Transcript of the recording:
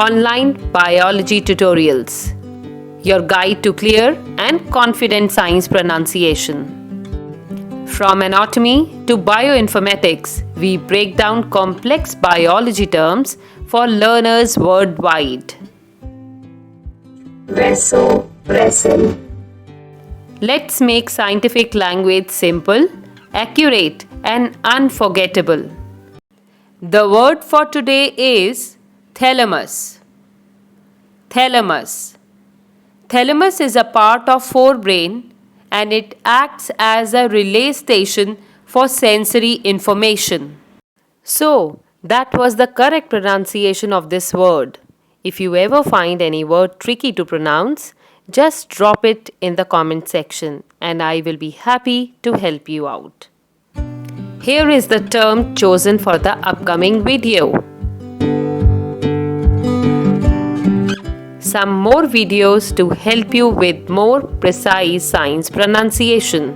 online biology tutorials, your guide to clear and confident science pronunciation. From anatomy to bioinformatics, we break down complex biology terms for learners worldwide. Wrestle. Let's make scientific language simple, accurate, and unforgettable. The word for today is thalamus. Thalamus. Thalamus is a part of forebrain and it acts as a relay station for sensory information. So, that was the correct pronunciation of this word. If you ever find any word tricky to pronounce, just drop it in the comment section and I will be happy to help you out. Here is the term chosen for the upcoming video. Some more videos to help you with more precise science pronunciation.